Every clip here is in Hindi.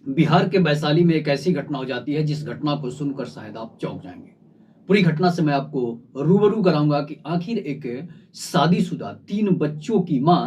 बिहार के वैशाली में एक ऐसी घटना हो जाती है जिस घटना को सुनकर शायद आप चौंक जाएंगे। पूरी घटना से मैं आपको रूबरू कराऊंगा कि आखिर एक शादीशुदा 3 बच्चों की मां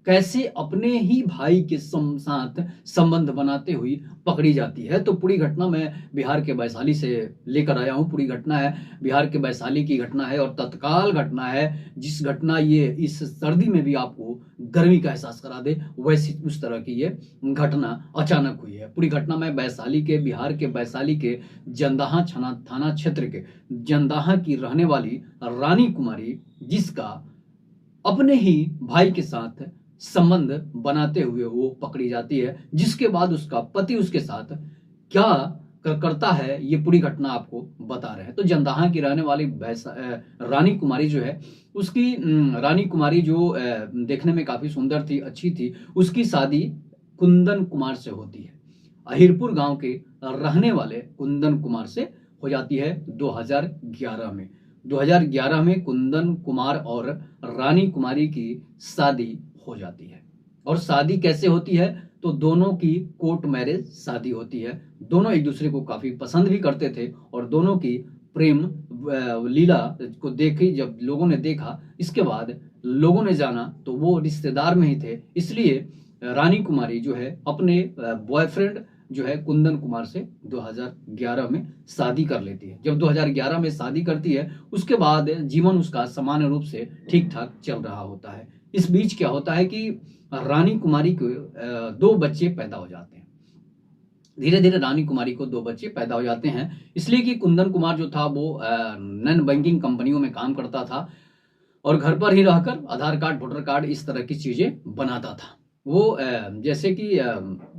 कैसे अपने ही भाई के साथ संबंध बनाते हुई पकड़ी जाती है। तो पूरी घटना मैं बिहार के वैशाली से लेकर आया हूं। पूरी घटना है बिहार के वैशाली की घटना है और तत्काल घटना है, जिस घटना ये इस सर्दी में भी आपको गर्मी का एहसास करा दे, वैसी उस तरह की ये घटना अचानक हुई है। पूरी घटना में वैशाली के बिहार के वैशाली के जंदाहा थाना क्षेत्र के जंदाहा की रहने वाली रानी कुमारी, जिसका अपने ही भाई के साथ संबंध बनाते हुए वो पकड़ी जाती है, जिसके बाद उसका पति उसके साथ क्या करता है ये पूरी घटना आपको बता रहे हैं। तो जंदाहा की रहने वाली रानी कुमारी जो है, उसकी रानी कुमारी जो देखने में काफी सुंदर थी, अच्छी थी, उसकी शादी कुंदन कुमार से होती है। अहिरपुर गांव के रहने वाले कुंदन कुमार से हो जाती है 2011 में। 2011 में कुंदन कुमार और रानी कुमारी की शादी हो जाती है। और शादी कैसे होती है? तो दोनों की कोर्ट मैरिज शादी होती है। दोनों एक दूसरे को काफी पसंद भी करते थे और दोनों की प्रेम लीला को देखी जब लोगों ने देखा, इसके बाद लोगों ने जाना तो वो रिश्तेदार में ही थे, इसलिए रानी कुमारी जो है अपने बॉयफ्रेंड जो है कुंदन कुमार से 2011 में शादी कर लेती है। जब 2011 में शादी करती है, उसके बाद जीवन उसका सामान्य रूप से ठीक ठाक चल रहा होता है। इस बीच क्या होता है कि रानी कुमारी को 2 बच्चे पैदा हो जाते हैं। धीरे धीरे रानी कुमारी को 2 बच्चे पैदा हो जाते हैं, इसलिए कि कुंदन कुमार जो था वो नॉन बैंकिंग कंपनियों में काम करता था और घर पर ही रहकर आधार कार्ड, वोटर कार्ड, इस तरह की चीजें बनाता था। वो जैसे कि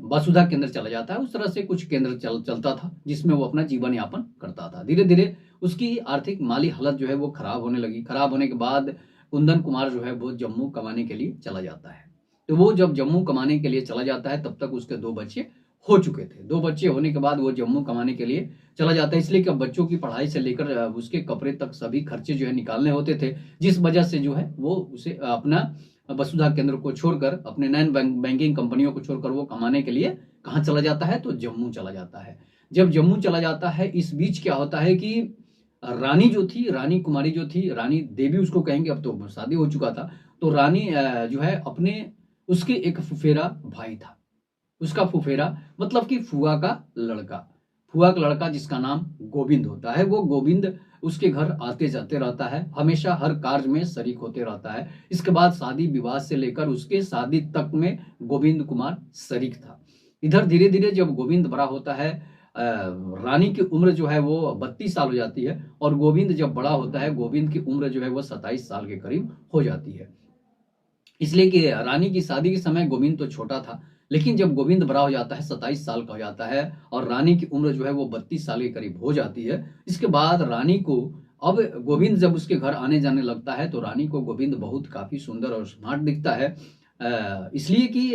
वसुधा केंद्र चला जाता है, उस तरह से कुछ केंद्र चलता था जिसमें वो अपना जीवन यापन करता था। धीरे धीरे उसकी आर्थिक माली हालत जो है वो खराब होने लगी। खराब होने के बाद कुंदन कुमार जो है वो जम्मू कमाने के लिए चला जाता है। तो वो जब जम्मू कमाने के लिए चला जाता है तब तक उसके 2 बच्चे हो चुके थे। 2 बच्चे होने के बाद वो जम्मू कमाने के लिए चला जाता है, इसलिए कि अब बच्चों की पढ़ाई से लेकर उसके कपड़े तक सभी खर्चे जो है निकालने होते थे, जिस वजह से जो है वो उसे अपना वसुधा केंद्र को छोड़कर, अपने नॉन बैंकिंग कंपनियों को छोड़कर वो कमाने के लिए कहाँ चला जाता है? तो जम्मू चला जाता है। जब जम्मू चला जाता है, इस बीच क्या होता है कि रानी जो थी, रानी कुमारी जो थी, रानी देवी उसको कहेंगे, अब तो शादी हो चुका था, तो रानी जो है अपने उसके एक फुफेरा भाई था, उसका फुफेरा मतलब कि फुआ का लड़का, फुआ का लड़का जिसका नाम गोविंद होता है, वो गोविंद उसके घर आते जाते रहता है, हमेशा हर कार्य में शरीक होते रहता है। इसके बाद शादी विवाह से लेकर उसके शादी तक में गोविंद कुमार शरीक था। इधर धीरे धीरे जब गोविंद बड़ा होता है, रानी की उम्र जो है वो 32 साल हो जाती है और गोविंद जब बड़ा होता है, गोविंद की उम्र जो है वो 27 साल के करीब हो जाती है। इसलिए कि रानी की शादी के समय गोविंद तो छोटा था, लेकिन जब गोविंद बड़ा हो जाता है, 27 साल का हो जाता है और रानी की उम्र जो है वो 32 साल के करीब हो जाती है, इसके बाद रानी को, अब गोविंद जब उसके घर आने जाने लगता है तो रानी को गोविंद बहुत काफी सुंदर और स्मार्ट दिखता है, इसलिए कि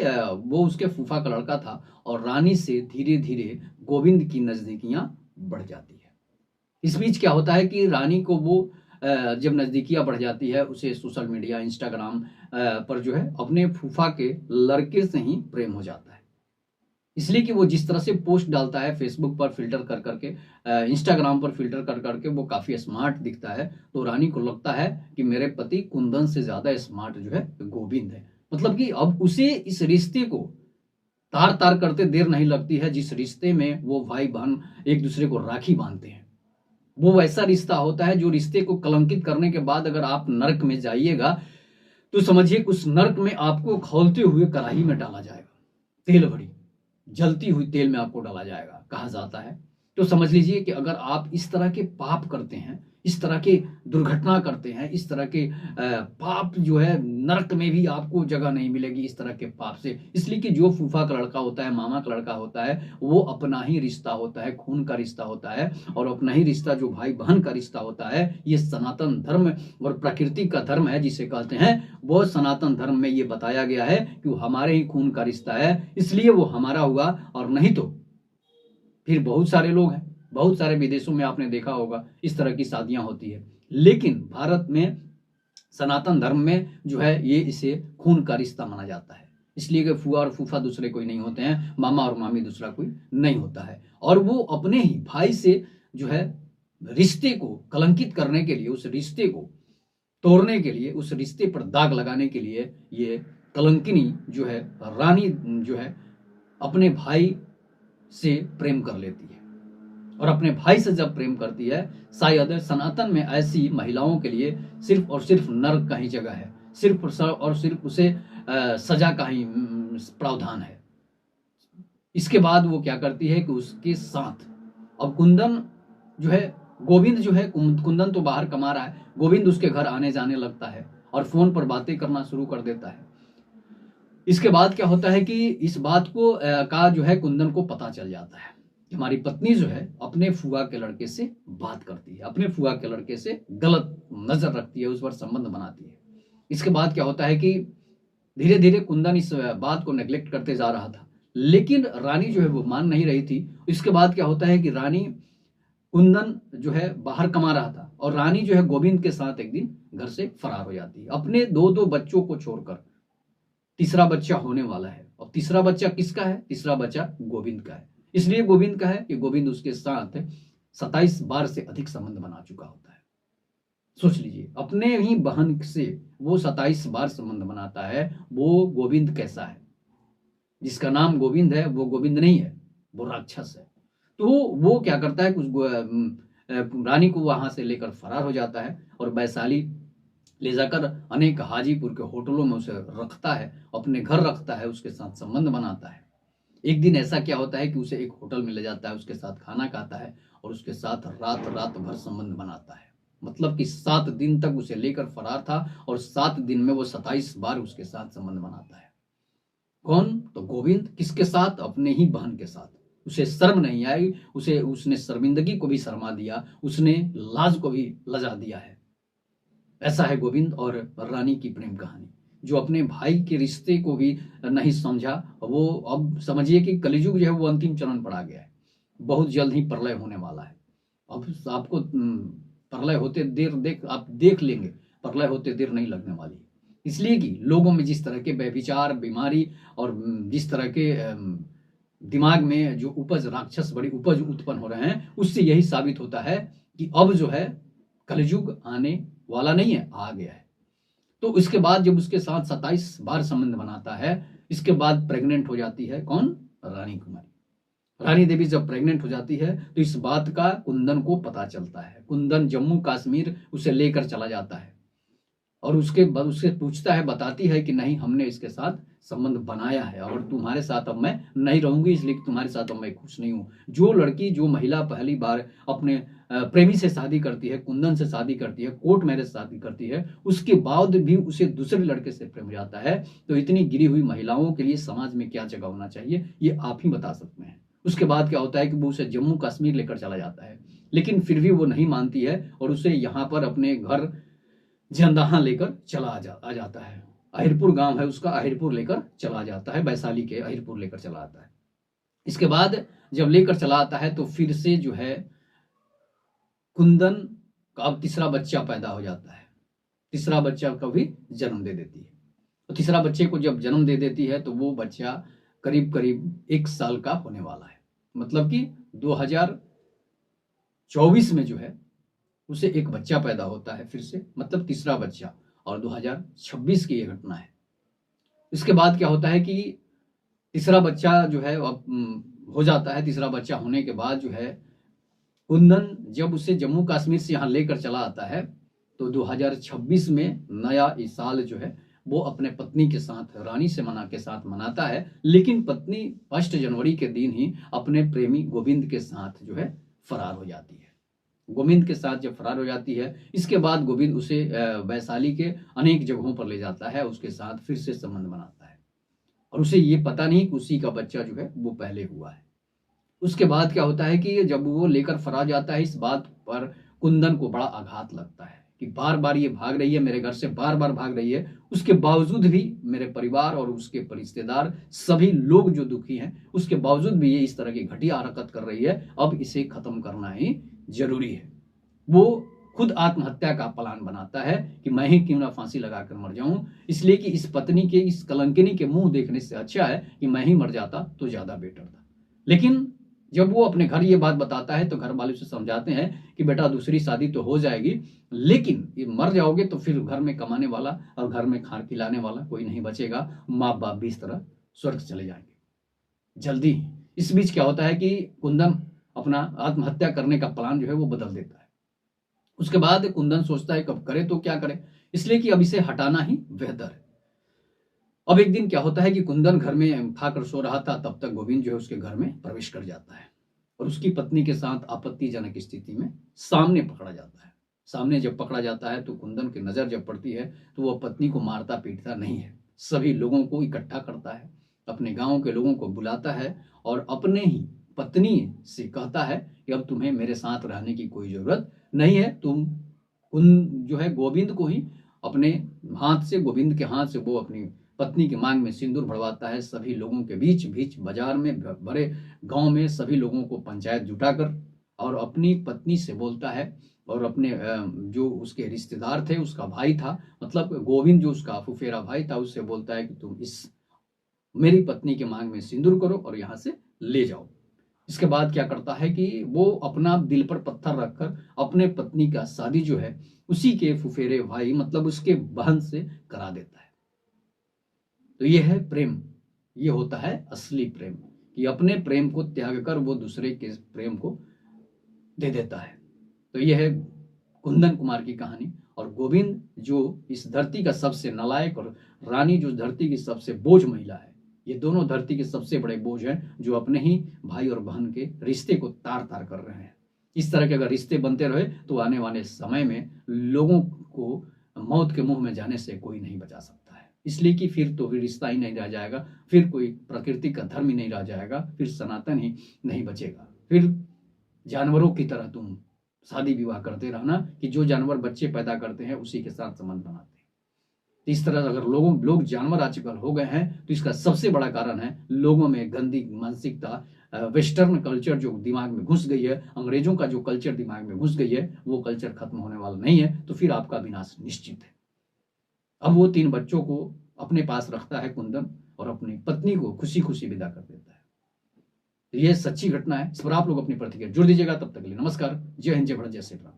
वो उसके फूफा का लड़का था और रानी से धीरे धीरे गोविंद की नजदीकियां बढ़ जाती है। इस बीच क्या होता है कि रानी को वो जब नजदीकियां बढ़ जाती है, उसे सोशल मीडिया, इंस्टाग्राम पर जो है अपने फूफा के लड़के से ही प्रेम हो जाता है, इसलिए कि वो जिस तरह से पोस्ट डालता है फेसबुक पर फिल्टर कर करके, इंस्टाग्राम पर फिल्टर कर करके वो काफी स्मार्ट दिखता है। तो रानी को लगता है कि मेरे पति कुंदन से ज्यादा स्मार्ट जो है गोविंद है, मतलब कि अब उसे इस रिश्ते को तार तार करते देर नहीं लगती है, जिस रिश्ते में वो भाई बहन एक दूसरे को राखी बांधते हैं। वो वैसा रिश्ता होता है जो रिश्ते को कलंकित करने के बाद अगर आप नर्क में जाइएगा तो समझिए उस नर्क में आपको खौलते हुए कढ़ाई में डाला जाएगा, तेल भरी जलती हुई तेल में आपको डाला जाएगा, कहा जाता है। तो समझ लीजिए कि अगर आप इस तरह के पाप करते हैं, इस तरह के दुर्घटना करते हैं, इस तरह के पाप जो है, नरक में भी आपको जगह नहीं मिलेगी इस तरह के पाप से। इसलिए कि जो फूफा का लड़का होता है, मामा का लड़का होता है, वो अपना ही रिश्ता होता है, खून का रिश्ता होता है, और अपना ही रिश्ता जो भाई बहन का रिश्ता होता है, ये सनातन धर्म और प्रकृति का धर्म है जिसे कहते हैं। वो सनातन धर्म में ये बताया गया है कि वो हमारे ही खून का रिश्ता है, इसलिए वो हमारा हुआ, और नहीं तो फिर बहुत सारे लोग हैं, बहुत सारे विदेशों में आपने देखा होगा इस तरह की शादियां होती है, लेकिन भारत में सनातन धर्म में जो है ये इसे खून का रिश्ता माना जाता है। इसलिए कि फुआ और फूफा दूसरे कोई नहीं होते हैं, मामा और मामी दूसरा कोई नहीं होता है। और वो अपने ही भाई से जो है रिश्ते को कलंकित करने के लिए, उस रिश्ते को तोड़ने के लिए, उस रिश्ते पर दाग लगाने के लिए ये कलंकिनी जो है रानी जो है अपने भाई से प्रेम कर लेती है। और अपने भाई से जब प्रेम करती है, शायद सनातन में ऐसी महिलाओं के लिए सिर्फ और सिर्फ नर्क का ही जगह है, सिर्फ और सिर्फ उसे सजा का ही प्रावधान है। इसके बाद वो क्या करती है कि उसके साथ अब कुंदन जो है, गोविंद जो है, कुंदन तो बाहर कमा रहा है, गोविंद उसके घर आने जाने लगता है और फोन पर बातें करना शुरू कर देता है। इसके बाद क्या होता है कि इस बात को का जो है कुंदन को पता चल जाता है कि हमारी पत्नी जो है अपने फुआ के लड़के से बात करती है, अपने फुआ के लड़के से गलत नजर रखती है, उस पर संबंध बनाती है। इसके बाद क्या होता है कि धीरे धीरे कुंदन इस बात को नेग्लेक्ट करते जा रहा था, लेकिन रानी जो है वो मान नहीं रही थी। इसके बाद क्या होता है कि रानी, कुंदन जो है बाहर कमा रहा था और रानी जो है गोविंद के साथ एक दिन घर से फरार हो जाती है, अपने दो बच्चों को छोड़कर। तीसरा बच्चा होने वाला है, और तीसरा बच्चा किसका है? तीसरा बच्चा गोविंद का है। इसलिए गोविंद का है कि गोविंद उसके साथ 27 बार से अधिक संबंध बना चुका होता है। सोच लीजिए, अपने ही बहन से वो 27 बार संबंध बनाता है। वो गोविंद कैसा है? जिसका नाम गोविंद है वो गोविंद नहीं है, वो राक्षस है। तो वो क्या करता है, कुछ रानी को वहां से लेकर फरार हो जाता है और वैशाली ले जाकर अनेक हाजीपुर के होटलों में उसे रखता है, अपने घर रखता है, उसके साथ संबंध बनाता है। एक दिन ऐसा क्या होता है कि उसे एक होटल में ले जाता है, उसके साथ खाना खाता है और उसके साथ रात रात भर संबंध बनाता है। मतलब कि 7 दिन तक उसे लेकर फरार था और 7 दिन में वो 27 बार उसके साथ संबंध बनाता है। कौन? तो गोविंद। किसके साथ? अपने ही बहन के साथ। उसे शर्म नहीं आई, उसने शर्मिंदगी को भी शर्मा दिया, उसने लाज को भी लजा दिया है। ऐसा है गोविंद और रानी की प्रेम कहानी, जो अपने भाई के रिश्ते को भी नहीं समझा। वो अब समझिए कि कलियुग जो है वो अंतिम चरण पर आ गया है। बहुत जल्द ही प्रलय होने वाला है। अब आपको प्रलय होते देर आप देख लेंगे, प्रलय होते देर नहीं लगने वाली। इसलिए कि लोगों में जिस तरह के व्यभिचार, बीमारी और जिस तरह के दिमाग में जो उपज, राक्षस बड़ी उपज उत्पन्न हो रहे हैं, उससे यही साबित होता है कि अब जो है कलयुग आने वाला नहीं है, आ गया है। तो इसके बाद जब उसके साथ 27 बार संबंध बनाता है, इसके बाद प्रेग्नेंट हो जाती है। कौन? रानी कुमारी। रानी देवी जब प्रेग्नेंट हो जाती है तो इस बात का कुंदन को पता चलता है। कुंदन जम्मू कश्मीर उसे लेकर चला जाता है और उसके बाद उससे पूछता है, बताती है कि नहीं, हमने इसके साथ संबंध बनाया है और तुम्हारे साथ अब मैं नहीं रहूंगी, इसलिए कि तुम्हारे साथ अब मैं खुश नहीं हूं। जो लड़की, जो महिला पहली बार अपने प्रेमी से शादी करती है, कुंदन से शादी करती है, कोर्ट मैरिज शादी करती है, उसके बाद भी उसे दूसरे लड़के से प्रेम जाता है, तो इतनी गिरी हुई महिलाओं के लिए समाज में क्या जगह होना चाहिए, ये आप ही बता सकते हैं। उसके बाद क्या होता है कि वो उसे जम्मू कश्मीर लेकर चला जाता है, लेकिन फिर भी वो नहीं मानती है और उसे यहाँ पर अपने घर जंदाहा लेकर चला आ जाता है। अहिरपुर गांव है उसका, अहिरपुर लेकर चला जाता है, वैशाली के अहिरपुर लेकर चला आता है। इसके बाद जब लेकर चला आता है तो फिर से जो है कुंदन का अब तीसरा बच्चा पैदा हो जाता है। तीसरा बच्चा का भी जन्म दे देती है। तो तीसरा बच्चे को जब जन्म दे देती है तो वो बच्चा करीब करीब 1 साल का होने वाला है। मतलब कि 2024 में जो है उसे एक बच्चा पैदा होता है फिर से, मतलब तीसरा बच्चा, और 2026 की ये घटना है। इसके बाद क्या होता है कि तीसरा बच्चा जो है अब हो जाता है। तीसरा बच्चा होने के बाद जो है कुंदन जब उसे जम्मू कश्मीर से यहाँ लेकर चला आता है तो 2026 में नया इस साल जो है वो अपने पत्नी के साथ, रानी से मनाता है, लेकिन पत्नी 1 जनवरी के दिन ही अपने प्रेमी गोविंद के साथ जो है फरार हो जाती है। गोविंद के साथ जब फरार हो जाती है, इसके बाद गोविंद उसे वैशाली के अनेक जगहों पर ले जाता है, उसके साथ फिर से संबंध बनाता है और उसे ये पता नहीं कि उसी का बच्चा जो है वो पहले हुआ है। उसके बाद क्या होता है कि जब वो लेकर फरार जाता है, इस बात पर कुंदन को बड़ा आघात लगता है कि बार बार ये भाग रही है, मेरे घर से बार बार भाग रही है, उसके बावजूद भी मेरे परिवार और उसके रिश्तेदार सभी लोग जो दुखी हैं, उसके बावजूद भी ये इस तरह की घटिया हरकत कर रही है, अब इसे खत्म करना ही जरूरी है। वो खुद आत्महत्या का प्लान बनाता है कि मैं ही क्यों ना फांसी लगाकर मर जाऊं, इसलिए कि इस पत्नी के, इस कलंकिनी के मुंह देखने से अच्छा है कि मैं ही मर जाता तो ज्यादा बेटर था। लेकिन जब वो अपने घर ये बात बताता है तो घर वाले उसे समझाते हैं कि बेटा दूसरी शादी तो हो जाएगी, लेकिन ये मर जाओगे तो फिर घर में कमाने वाला और घर में खाना खिलाने वाला कोई नहीं बचेगा, माँ बाप भी इस तरह स्वर्ग चले जाएंगे जल्दी ही। इस बीच क्या होता है कि कुंदन अपना आत्महत्या करने का प्लान जो है वो बदल देता है। उसके बाद कुंदन सोचता है कब करे तो क्या करे, इसलिए कि अब इसे हटाना ही बेहतर है। अब एक दिन क्या होता है कि कुंदन घर में खाकर सो रहा था, तब तक गोविंद जो है उसके घर में प्रवेश कर जाता है और उसकी पत्नी के साथ आपत्तिजनक स्थिति में सामने पकड़ा जाता है। सामने जब पकड़ा जाता है तो कुंदन की नजर जब पड़ती है तो वह पत्नी को मारता पीटता नहीं है, सभी लोगों को इकट्ठा करता है, अपने गांव के लोगों को बुलाता है और अपने ही पत्नी से कहता है कि अब तुम्हें मेरे साथ रहने की कोई जरूरत नहीं है, तुम उन जो है गोविंद को ही अपने हाथ से, गोविंद के हाथ से वो अपनी पत्नी की मांग में सिंदूर भरवाता है। सभी लोगों के बीच बीच बाजार में, बड़े गांव में सभी लोगों को पंचायत जुटाकर और अपनी पत्नी से बोलता है और अपने जो उसके रिश्तेदार थे, उसका भाई था, मतलब गोविंद जो उसका फुफेरा भाई था, उससे बोलता है कि तुम इस मेरी पत्नी के मांग में सिंदूर करो और यहाँ से ले जाओ। इसके बाद क्या करता है कि वो अपना दिल पर पत्थर रखकर अपने पत्नी का शादी जो है उसी के फुफेरे भाई, मतलब उसके बहन से करा देता है। तो ये है प्रेम, ये होता है असली प्रेम, कि अपने प्रेम को त्याग कर वो दूसरे के प्रेम को दे देता है। तो ये है कुंदन कुमार की कहानी। और गोविंद जो इस धरती का सबसे नालायक और रानी जो धरती की सबसे बोझ महिला है, ये दोनों धरती के सबसे बड़े बोझ हैं जो अपने ही भाई और बहन के रिश्ते को तार तार कर रहे हैं। इस तरह के अगर रिश्ते बनते रहे तो आने वाले समय में लोगों को मौत के मुंह में जाने से कोई नहीं बचा सकता है, इसलिए कि फिर तो रिश्ता ही नहीं रह जाएगा, फिर कोई प्रकृति का धर्म ही नहीं रह जाएगा, फिर सनातन ही नहीं बचेगा। फिर जानवरों की तरह तुम शादी विवाह करते रहना कि जो जानवर बच्चे पैदा करते हैं उसी के साथ संबंध बनाते हैं। तो इस तरह अगर लोग जानवर आजकल हो गए हैं तो इसका सबसे बड़ा कारण है लोगों में गंदी मानसिकता, वेस्टर्न कल्चर जो दिमाग में घुस गई है, अंग्रेजों का जो कल्चर दिमाग में घुस गई है, वो कल्चर खत्म होने वाला नहीं है, तो फिर आपका विनाश निश्चित है। अब वो 3 बच्चों को अपने पास रखता है कुंदन और अपनी पत्नी को खुशी खुशी विदा कर देता है। तो ये सच्ची घटना है, इस पर आप लोग अपनी प्रतिक्रिया जुड़ दीजिएगा। तब तक के लिए नमस्कार, जय हिंद, जय भारत, जय श्री राम।